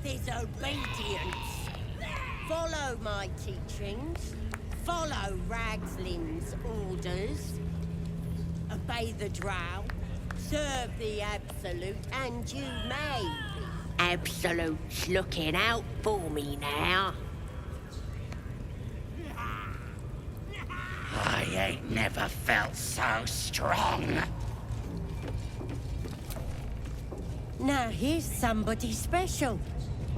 is obedience. Follow my teachings. Follow Ragslin's orders. Obey the drow. Serve the Absolute, and you may. Absolute's looking out for me now. I ain't never felt so strong. Now here's somebody special.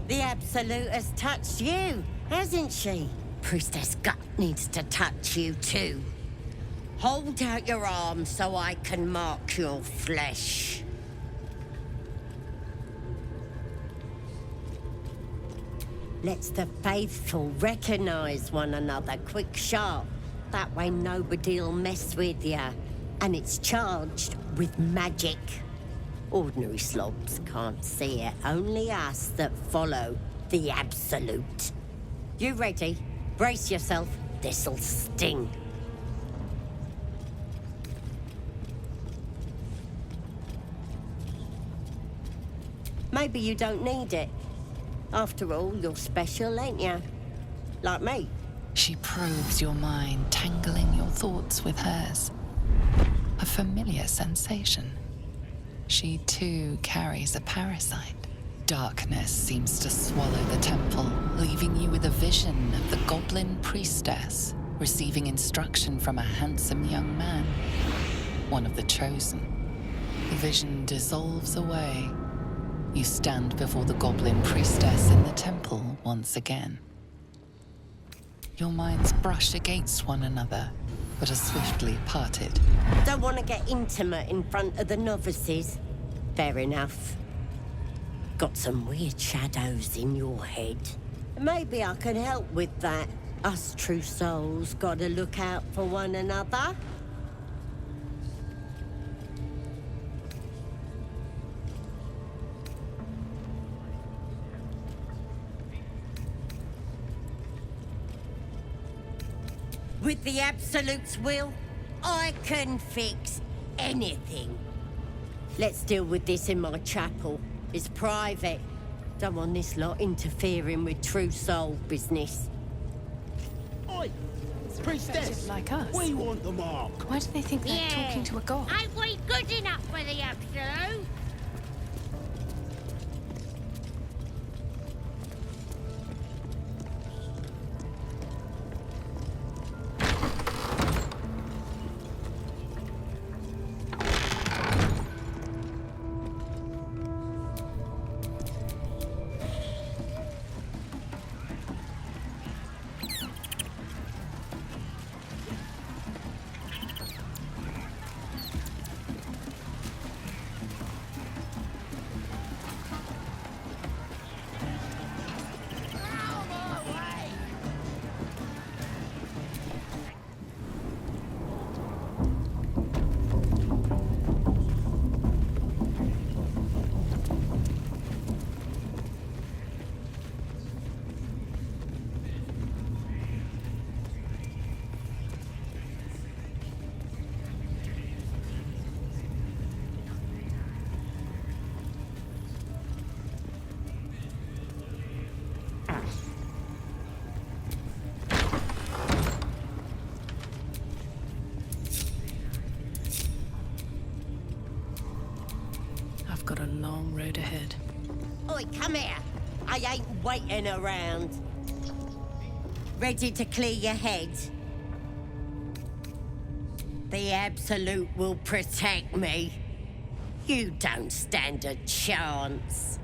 The Absolute has touched you, hasn't she? Priestess Gut needs to touch you too. Hold out your arm so I can mark your flesh. Let's the faithful recognize one another quick sharp. That way nobody'll mess with ya. And it's charged with magic. Ordinary slobs can't see it, only us that follow the Absolute. You ready? Brace yourself, this'll sting. Maybe you don't need it. After all, you're special, ain't you? Like me. She probes your mind, tangling your thoughts with hers. A familiar sensation. She too carries a parasite. Darkness seems to swallow the temple, leaving you with a vision of the goblin priestess receiving instruction from a handsome young man, one of the chosen. The vision dissolves away. You stand before the goblin priestess in the temple once again. Your minds brush against one another, but are swiftly parted. Don't want to get intimate in front of the novices. Fair enough. Got some weird shadows in your head. Maybe I can help with that. Us true souls gotta look out for one another. With the Absolute's will, I can fix anything. Let's deal with this in my chapel. It's private. Don't want this lot interfering with true soul business. Oi! Priestess! Like us. We want the mark! Why do they think they're talking to a god? Ain't we good enough for the Absolute? I've got a long road ahead. Oi, come here. I ain't waiting around. Ready to clear your head? The Absolute will protect me. You don't stand a chance.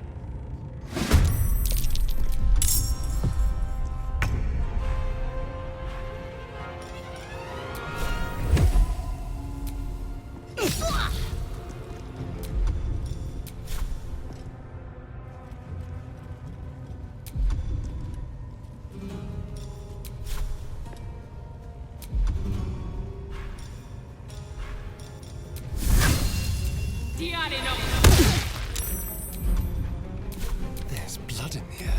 There's blood in the air.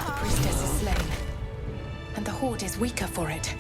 The priestess is slain, and the horde is weaker for it.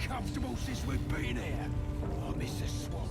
comfortable since we've been here. I miss the swamp.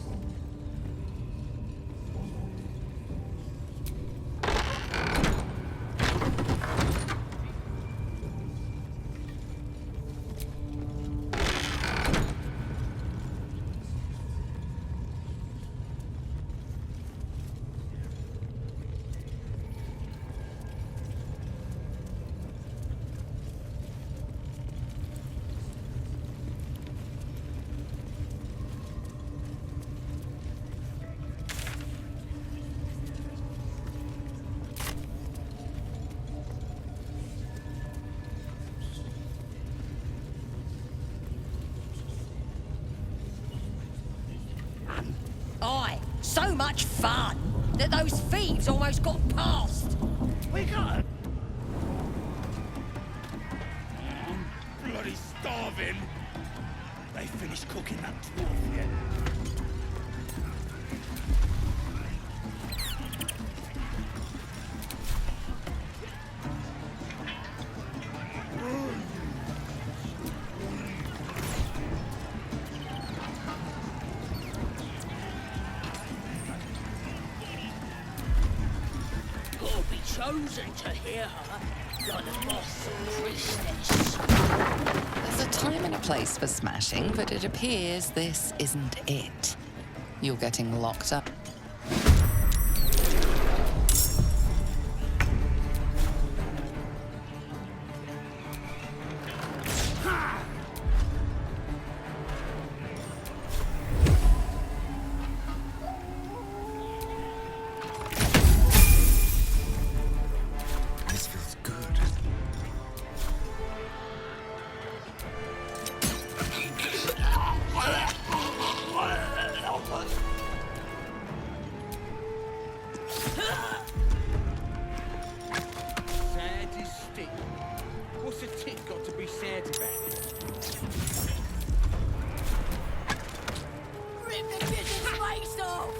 Aye, so much fun that those thieves almost got past. We got it. I'm bloody starving. They finished cooking that dwarf yet? Chosen to hear her, like the boss priestess. There's a time and a place for smashing, but it appears this isn't it. You're getting locked up. This feels good. Sad is stick. What's a tick got to be sad about? Rip the bitch's face off!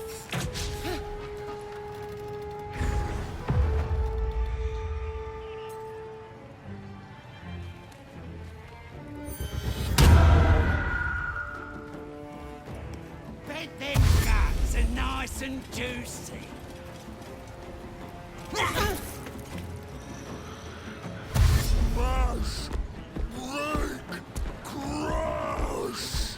Bet them guts are nice and juicy. Crush! Break! Crush!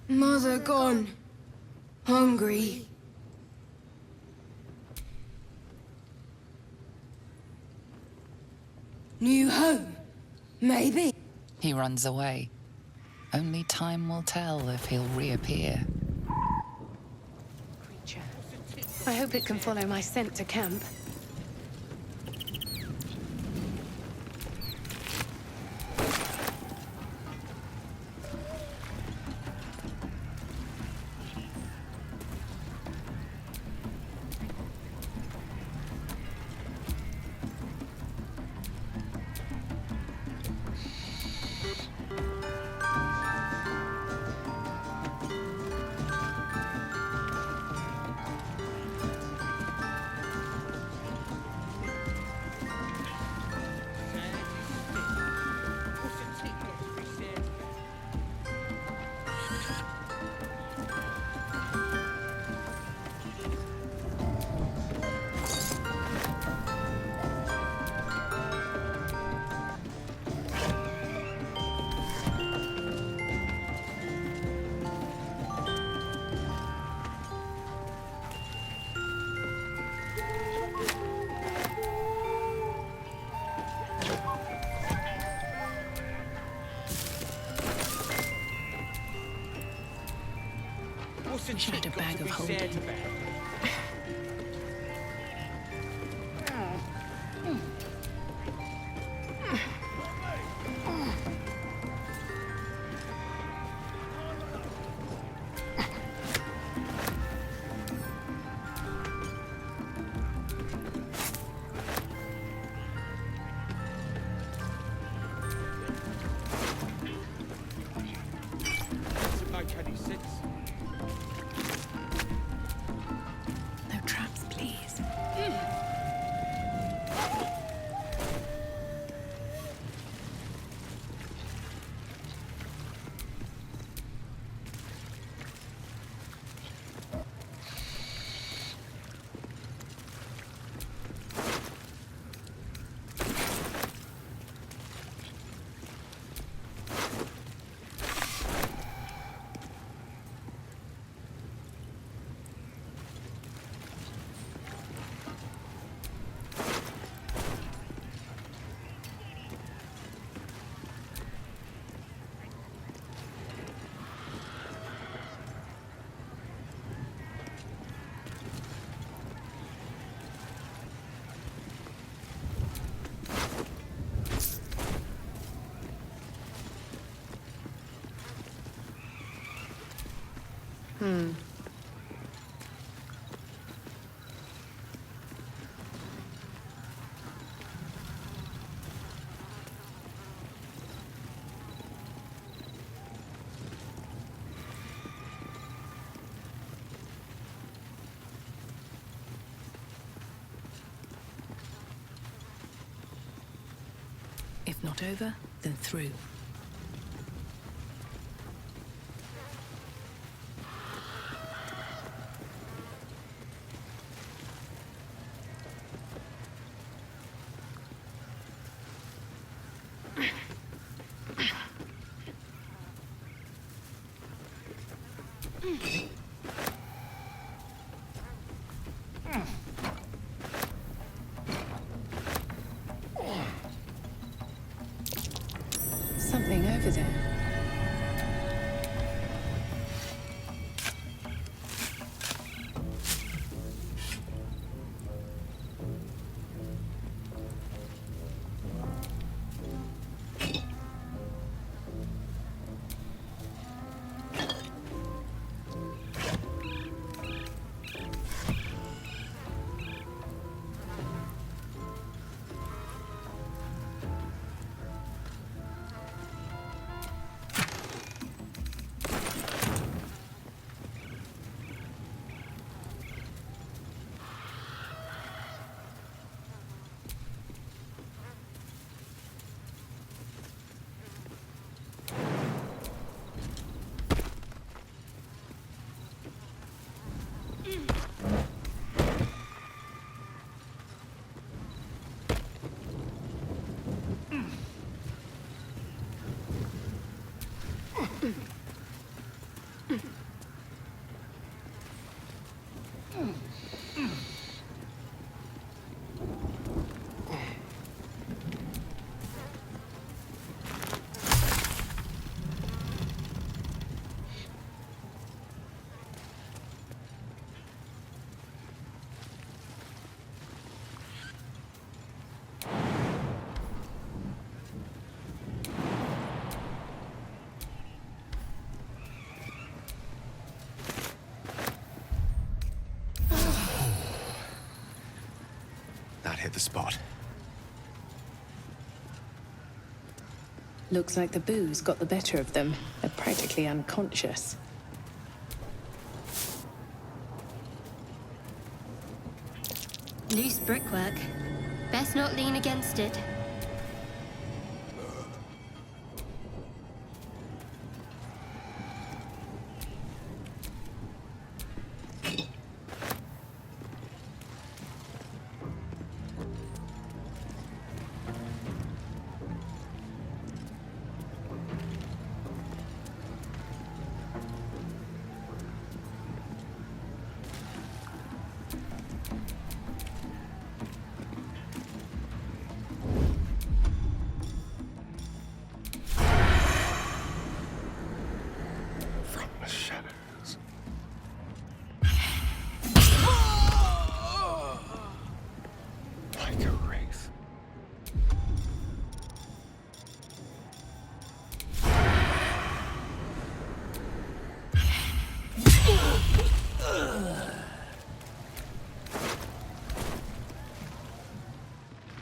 Mother gone. Hungry. New home? Maybe. He runs away. Only time will tell if he'll reappear. Creature. I hope it can follow my scent to camp. What's a tick got to be sad about? What's a Wish I had tick a got bag to of be holding. sad about? If not over, then through. Something over there. That hit the spot. Looks like the booze got the better of them. They're practically unconscious. Loose brickwork. Best not lean against it.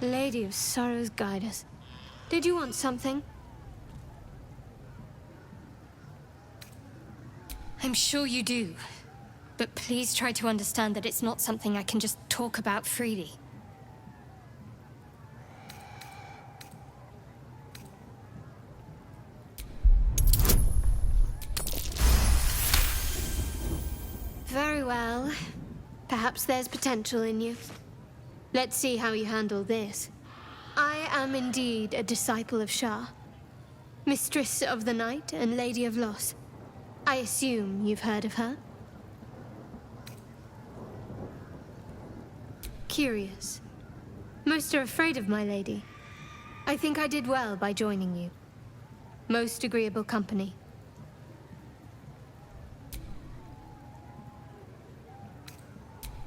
Lady of Sorrows, guide us. Did you want something? I'm sure you do. But please try to understand that it's not something I can just talk about freely. Very well. Perhaps there's potential in you. Let's see how you handle this. I am indeed a disciple of Shah, Mistress of the Night and Lady of Loss. I assume you've heard of her? Curious. Most are afraid of my lady. I think I did well by joining you. Most agreeable company.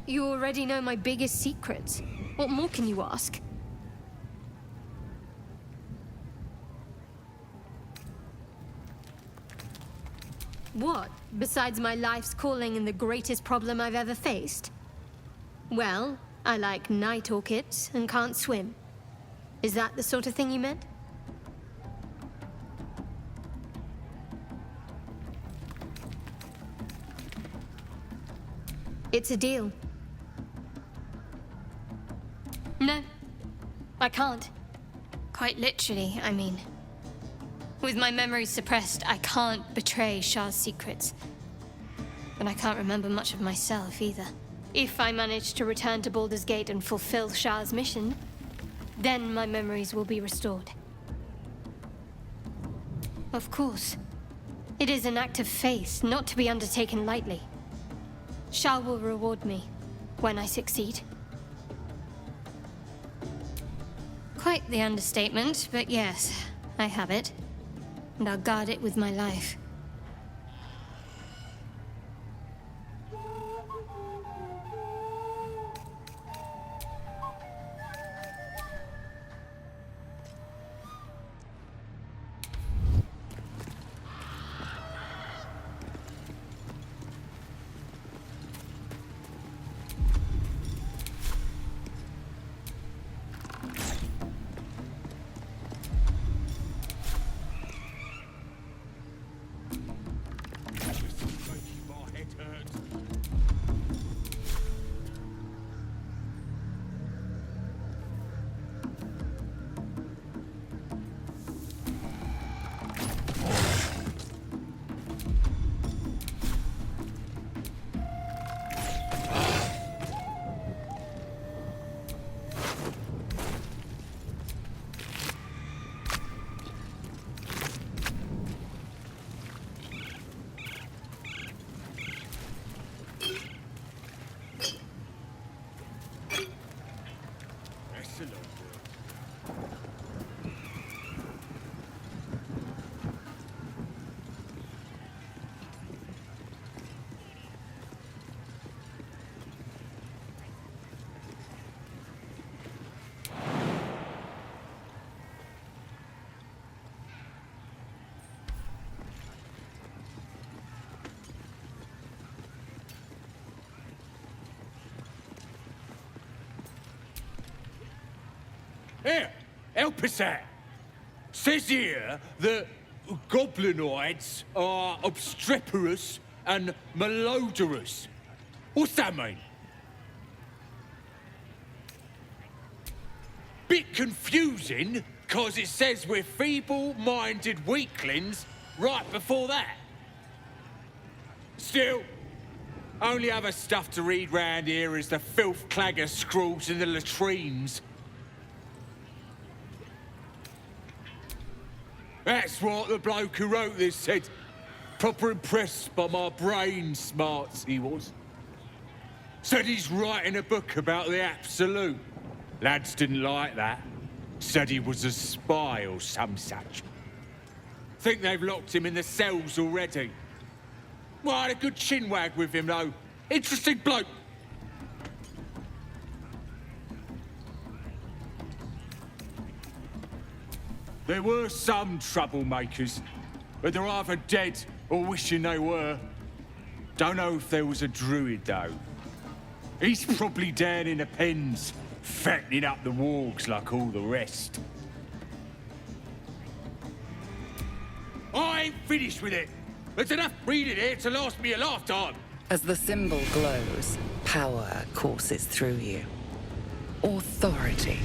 You already know my biggest secrets. What more can you ask? What, besides my life's calling and the greatest problem I've ever faced? Well, I like night orchids and can't swim. Is that the sort of thing you meant? It's a deal. No, I can't. Quite literally, I mean. With my memory suppressed, I can't betray Shah's secrets. But I can't remember much of myself either. If I manage to return to Baldur's Gate and fulfill Shah's mission, then my memories will be restored. Of course. It is an act of faith, not to be undertaken lightly. Shah will reward me when I succeed. Quite the understatement, but yes, I have it. And I'll guard it with my life. Here, help us out. Says here that goblinoids are obstreperous and malodorous. What's that mean? Bit confusing, cause it says we're feeble-minded weaklings right before that. Still, only other stuff to read round here is the filth clagger scrawls in the latrines. That's what the bloke who wrote this said. Proper impressed by my brain smarts, he was. Said he's writing a book about the Absolute. Lads didn't like that. Said he was a spy or some such. Think they've locked him in the cells already. Well, I had a good chinwag with him, though. Interesting bloke. There were some troublemakers, but they're either dead or wishing they were. Don't know if there was a druid, though. He's probably down in the pens, fattening up the wargs like all the rest. I ain't finished with it. There's enough reading here to last me a lifetime. As the symbol glows, power courses through you. Authority.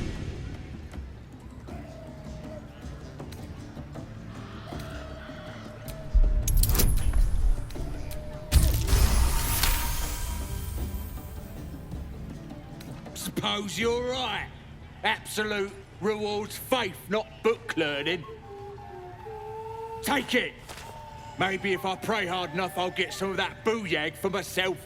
Suppose you're right. Absolute rewards faith, not book learning. Take it. Maybe if I pray hard enough, I'll get some of that booyag for myself.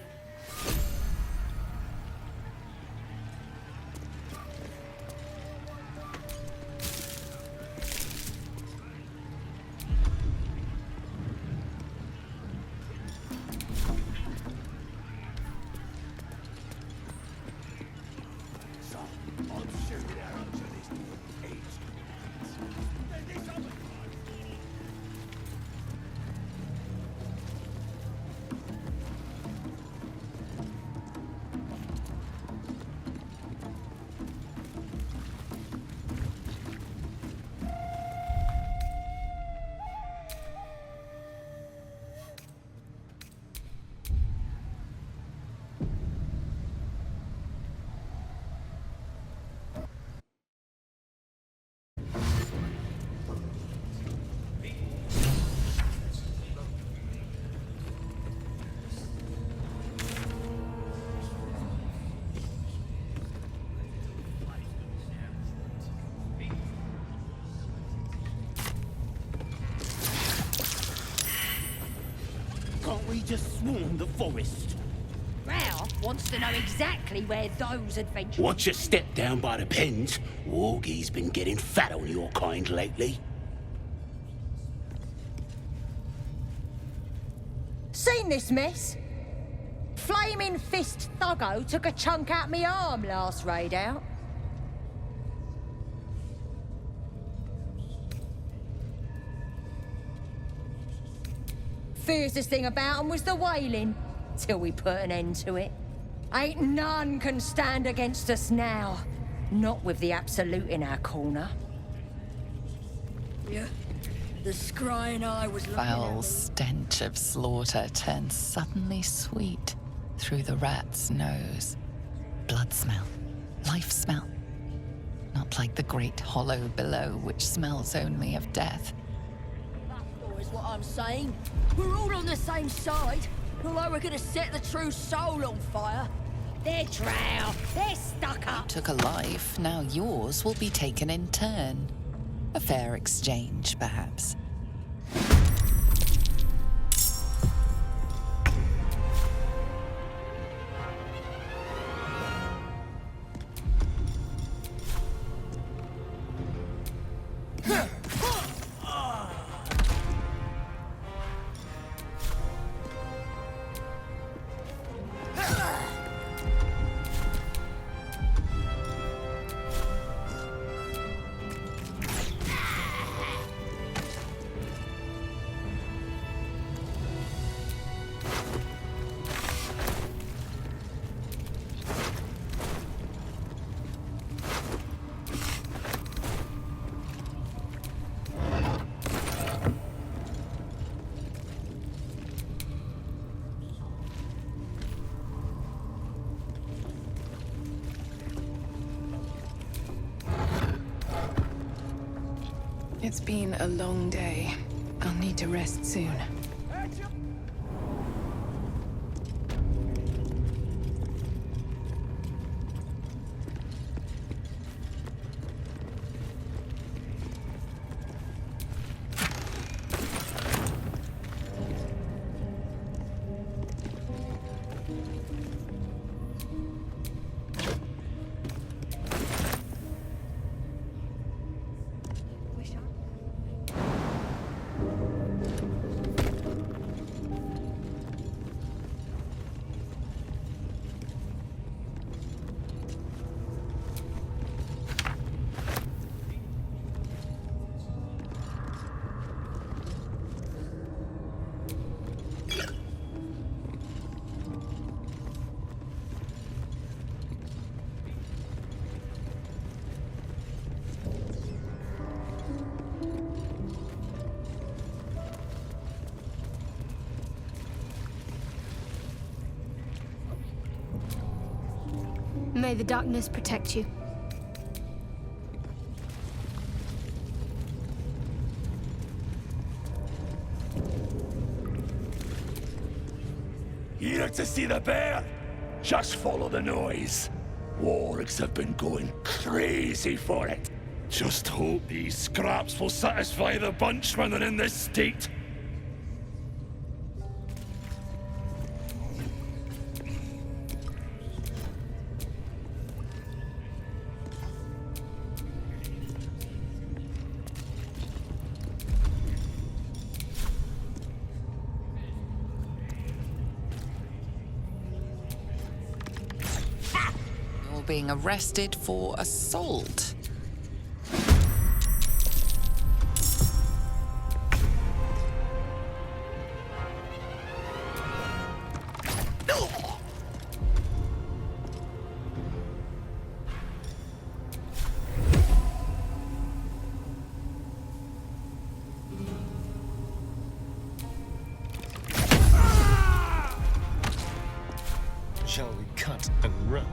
can't we just swarm the forest? Ralph wants to know exactly where those adventures... Watch your step down by the pens. Wargie's been getting fat on your kind lately. Seen this mess? Flaming Fist Thuggo took a chunk out me arm last raid out. Fiercest thing about 'em was the wailing, till we put an end to it. Ain't none can stand against us now. Not with the Absolute in our corner. Yeah. The scrying eye was looking Foul at stench of slaughter turns suddenly sweet through the rat's nose. Blood smell, life smell. Not like the great hollow below, which smells only of death. That is what I'm saying. We're all on the same side. Although we're gonna set the true soul on fire. They're drow. They're stuck up. Took a life, now yours will be taken in turn. A fair exchange, perhaps. It's been a long day. I'll need to rest soon. May the darkness protect you. Here to see the bear? Just follow the noise. Wargs have been going crazy for it. Just hope these scraps will satisfy the bunch when they're in this state. Being arrested for assault. Shall we cut and run?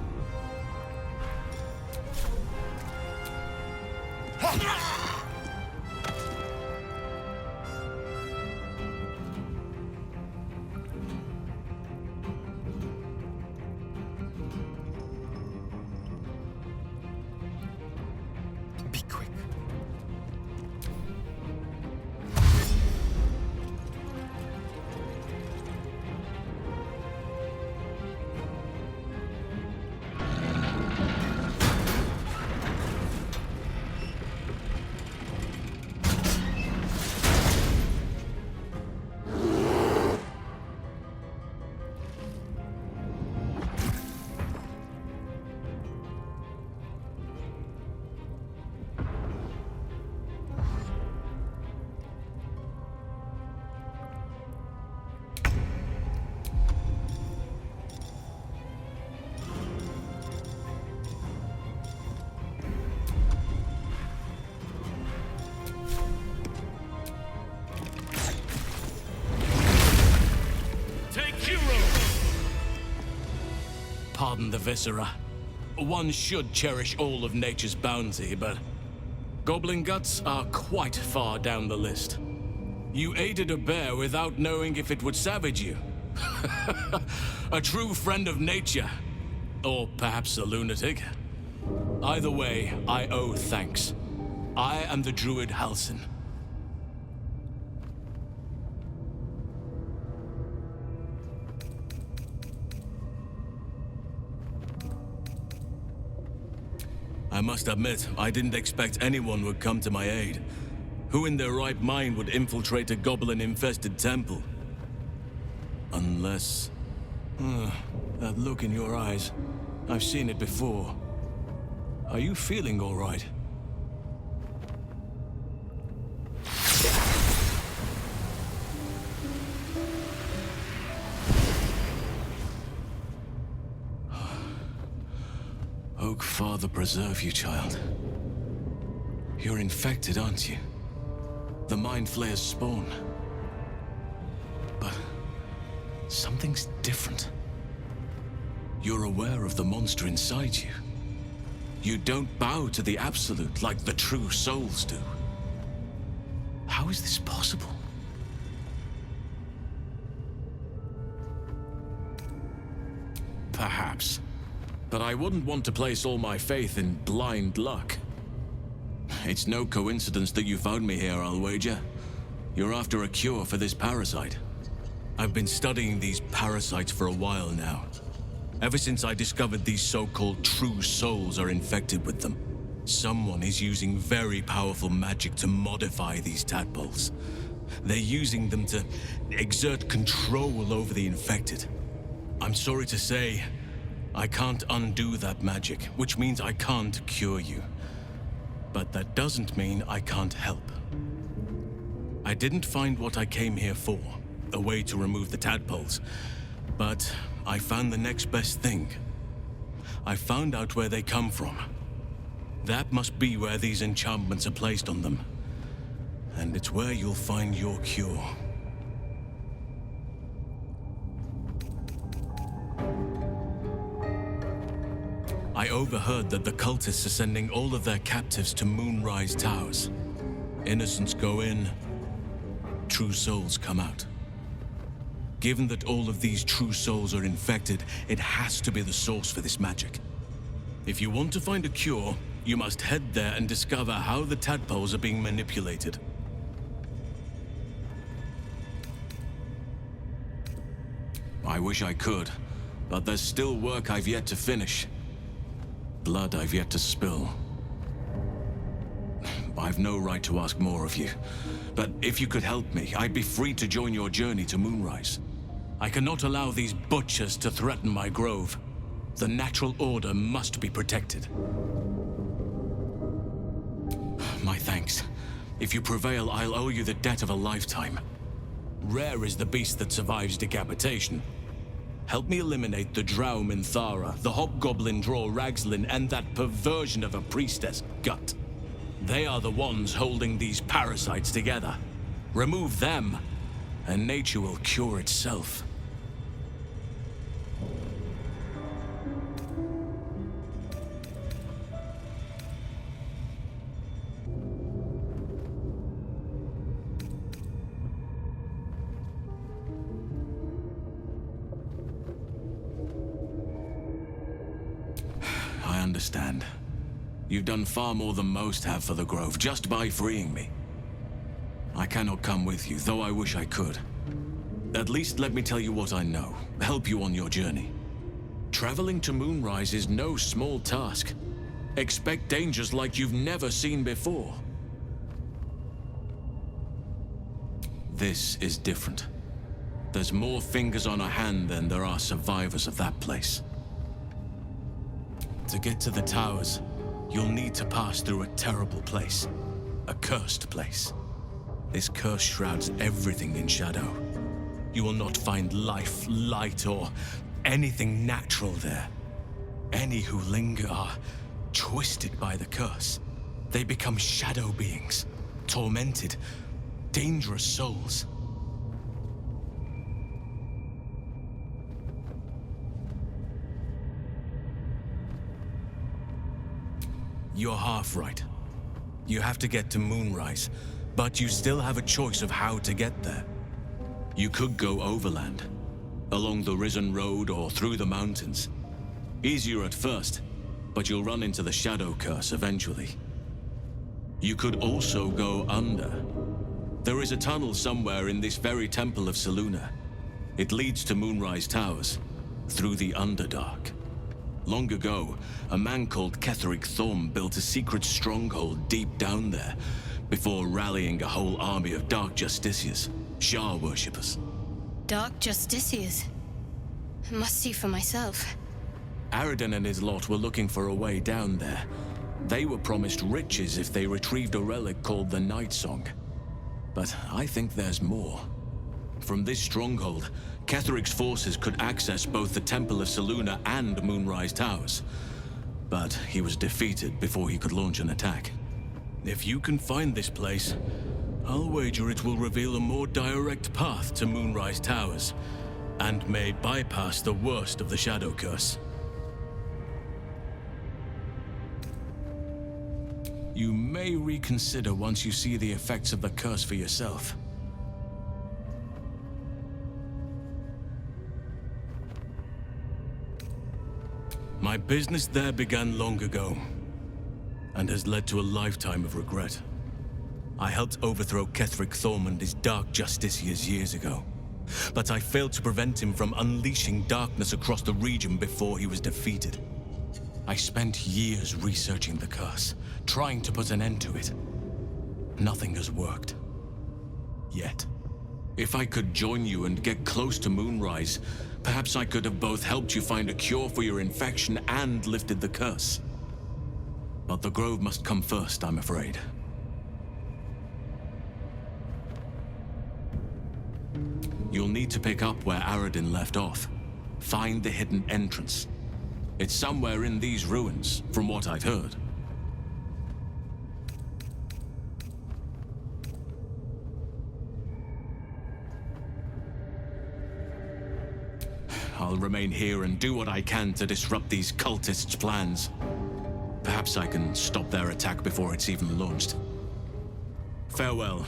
Be quick. Pardon the viscera. One should cherish all of nature's bounty, but goblin guts are quite far down the list. You aided a bear without knowing if it would savage you. A true friend of nature. Or perhaps a lunatic. Either way, I owe thanks. I am the druid Halsin. I must admit, I didn't expect anyone would come to my aid. Who in their right mind would infiltrate a goblin-infested temple? Unless... that look in your eyes. I've seen it before. Are you feeling all right? Oak Father preserve you, child. You're infected, aren't you? The Mind Flayer's spawn. But something's different. You're aware of the monster inside you. You don't bow to the Absolute like the true souls do. How is this possible? Perhaps. But I wouldn't want to place all my faith in blind luck. It's no coincidence that you found me here, I'll wager. You're after a cure for this parasite. I've been studying these parasites for a while now. Ever since I discovered these so-called true souls are infected with them. Someone is using very powerful magic to modify these tadpoles. They're using them to exert control over the infected. I'm sorry to say, I can't undo that magic, which means I can't cure you. But that doesn't mean I can't help. I didn't find what I came here for, a way to remove the tadpoles, but I found the next best thing. I found out where they come from. That must be where these enchantments are placed on them. And it's where you'll find your cure. I overheard that the cultists are sending all of their captives to Moonrise Towers. Innocents go in, true souls come out. Given that all of these true souls are infected, it has to be the source for this magic. If you want to find a cure, you must head there and discover how the tadpoles are being manipulated. I wish I could, but there's still work I've yet to finish. Blood I've yet to spill. I've no right to ask more of you, but if you could help me, I'd be free to join your journey to Moonrise. I cannot allow these butchers to threaten my grove. The natural order must be protected. My thanks. If you prevail, I'll owe you the debt of a lifetime. Rare is the beast that survives decapitation. Help me eliminate the Drow Minthara, the Hobgoblin Draw Ragslin, and that perversion of a priestess, Gut. They are the ones holding these parasites together. Remove them, and nature will cure itself. I understand. You've done far more than most have for the Grove, just by freeing me. I cannot come with you, though I wish I could. At least let me tell you what I know, help you on your journey. Traveling to Moonrise is no small task. Expect dangers like you've never seen before. This is different. There's more fingers on a hand than there are survivors of that place. To get to the towers, you'll need to pass through a terrible place. A cursed place. This curse shrouds everything in shadow. You will not find life, light, or anything natural there. Any who linger are twisted by the curse. They become shadow beings, tormented, dangerous souls. You're half right. You have to get to Moonrise, but you still have a choice of how to get there. You could go overland, along the Risen Road or through the mountains. Easier at first, but you'll run into the Shadow Curse eventually. You could also go under. There is a tunnel somewhere in this very Temple of Selûne. It leads to Moonrise Towers, through the Underdark. Long ago, a man called Ketheric Thorm built a secret stronghold deep down there, before rallying a whole army of Dark Justiciars, Shah worshippers. Dark Justiciars? I must see for myself. Aradin and his lot were looking for a way down there. They were promised riches if they retrieved a relic called the Night Song. But I think there's more. From this stronghold, Ketheric's forces could access both the Temple of Selûne and Moonrise Towers. But he was defeated before he could launch an attack. If you can find this place, I'll wager it will reveal a more direct path to Moonrise Towers, and may bypass the worst of the Shadow Curse. You may reconsider once you see the effects of the curse for yourself. My business there began long ago, and has led to a lifetime of regret. I helped overthrow Ketheric Thorm and his Dark Justiciars years ago, but I failed to prevent him from unleashing darkness across the region before he was defeated. I spent years researching the curse, trying to put an end to it. Nothing has worked. Yet. If I could join you and get close to Moonrise, perhaps I could have both helped you find a cure for your infection and lifted the curse. But the Grove must come first, I'm afraid. You'll need to pick up where Aradin left off. Find the hidden entrance. It's somewhere in these ruins, from what I've heard. I'll remain here and do what I can to disrupt these cultists' plans. Perhaps I can stop their attack before it's even launched. Farewell.